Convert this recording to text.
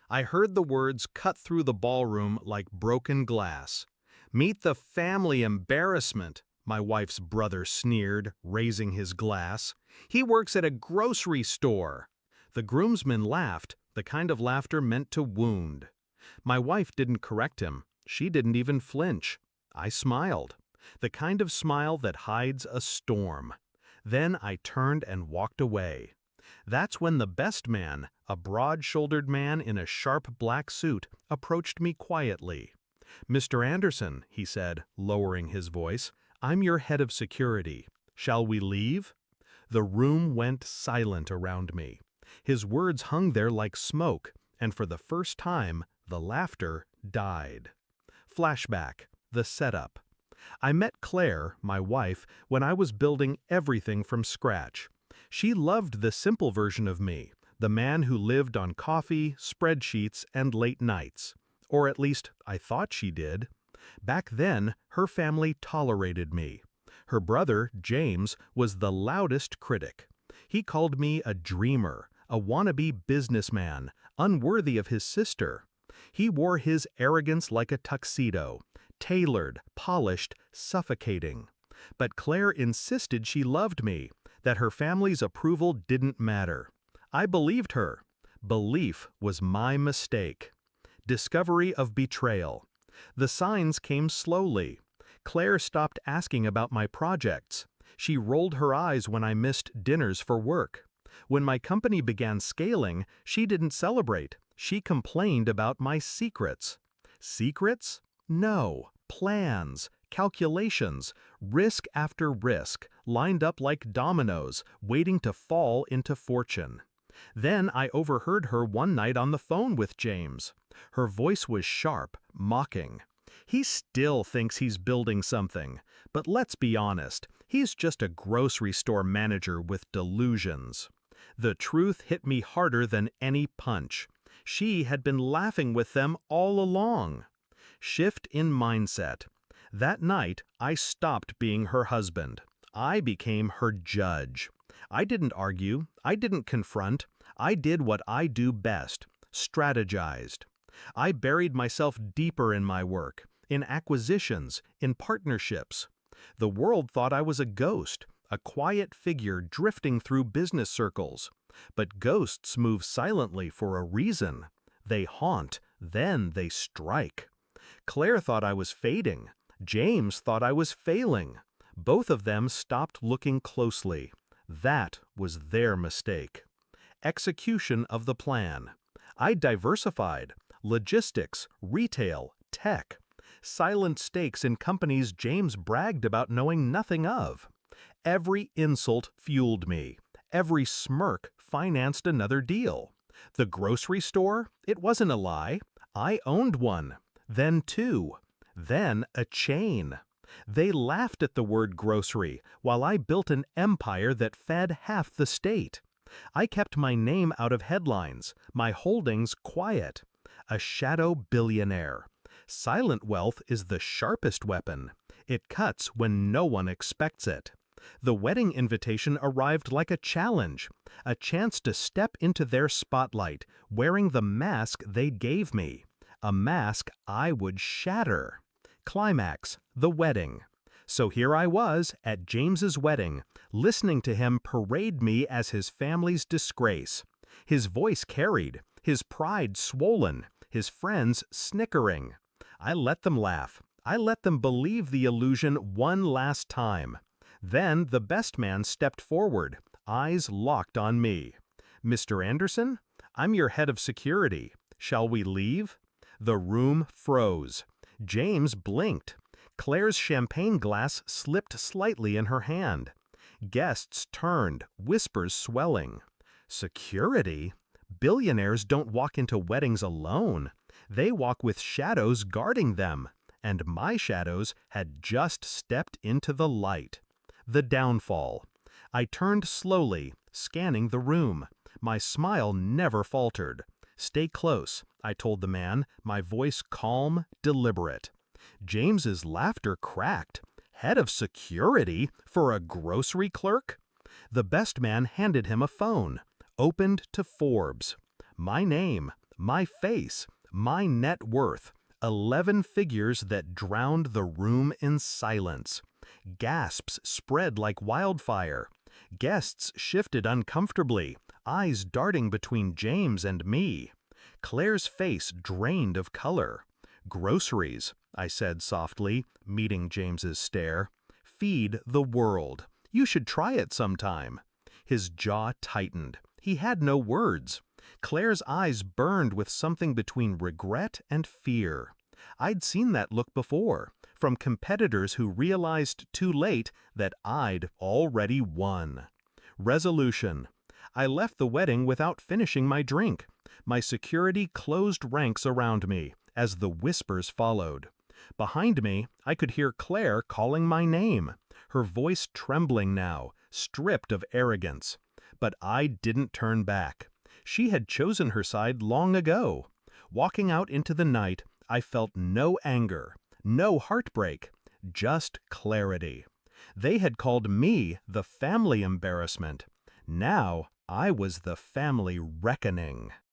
I heard the words cut through the ballroom like broken glass. "Meet the family embarrassment," my wife's brother sneered, raising his glass. "He works at a grocery store." The groomsmen laughed, the kind of laughter meant to wound. My wife didn't correct him. She didn't even flinch. I smiled, the kind of smile that hides a storm. Then I turned and walked away. That's when the best man, a broad-shouldered man in a sharp black suit, approached me quietly. "Mr. Anderson," he said, lowering his voice, "I'm your head of security. Shall we leave?" The room went silent around me. His words hung there like smoke, and for the first time, the laughter died. Flashback, the setup. I met Claire, my wife, when I was building everything from scratch. She loved the simple version of me, the man who lived on coffee, spreadsheets, and late nights. Or at least, I thought she did. Back then, her family tolerated me. Her brother, James, was the loudest critic. He called me a dreamer, a wannabe businessman, unworthy of his sister. He wore his arrogance like a tuxedo, tailored, polished, suffocating. But Claire insisted she loved me, that her family's approval didn't matter. I believed her. Belief was my mistake. Discovery of betrayal. The signs came slowly. Claire stopped asking about my projects. She rolled her eyes when I missed dinners for work. When my company began scaling, she didn't celebrate. She complained about my secrets. Secrets? No. Plans, calculations, risk after risk, lined up like dominoes, waiting to fall into fortune. Then I overheard her one night on the phone with James. Her voice was sharp, mocking. "He still thinks he's building something, but let's be honest, he's just a grocery store manager with delusions." The truth hit me harder than any punch. She had been laughing with them all along. Shift in mindset. That night, I stopped being her husband. I became her judge. I didn't argue. I didn't confront. I did what I do best: strategized. I buried myself deeper in my work, in acquisitions, in partnerships. The world thought I was a ghost, a quiet figure drifting through business circles. But ghosts move silently for a reason. They haunt, then they strike. Claire thought I was fading. James thought I was failing. Both of them stopped looking closely. That was their mistake. Execution of the plan. I diversified. Logistics, retail, tech. Silent stakes in companies James bragged about knowing nothing of. Every insult fueled me. Every smirk financed another deal. The grocery store? It wasn't a lie. I owned one. Then two. Then a chain. They laughed at the word grocery, while I built an empire that fed half the state. I kept my name out of headlines, my holdings quiet. A shadow billionaire. Silent wealth is the sharpest weapon. It cuts when no one expects it. The wedding invitation arrived like a challenge, a chance to step into their spotlight, wearing the mask they gave me. A mask I would shatter. Climax, the wedding. So here I was at James's wedding, listening to him parade me as his family's disgrace. His voice carried, his pride swollen, his friends snickering. I let them laugh. I let them believe the illusion one last time. Then the best man stepped forward, eyes locked on me. "Mr. Anderson, I'm your head of security. Shall we leave?" The room froze. James blinked. Claire's champagne glass slipped slightly in her hand. Guests turned, whispers swelling. Security? Billionaires don't walk into weddings alone. They walk with shadows guarding them. And my shadows had just stepped into the light. The downfall. I turned slowly, scanning the room. My smile never faltered. "Stay close," I told the man, my voice calm, deliberate. James's laughter cracked. Head of security for a grocery clerk? The best man handed him a phone. Opened to Forbes. My name, my face, my net worth, 11 figures that drowned the room in silence. Gasps spread like wildfire. Guests shifted uncomfortably, eyes darting between James and me. Claire's face drained of color. "Groceries," I said softly, meeting James's stare. "Feed the world. You should try it sometime." His jaw tightened. He had no words. Claire's eyes burned with something between regret and fear. I'd seen that look before, from competitors who realized too late that I'd already won. Resolution. I left the wedding without finishing my drink. My security closed ranks around me as the whispers followed. Behind me, I could hear Claire calling my name, her voice trembling now, stripped of arrogance. But I didn't turn back. She had chosen her side long ago. Walking out into the night, I felt no anger, no heartbreak, just clarity. They had called me the family embarrassment. Now I was the family reckoning.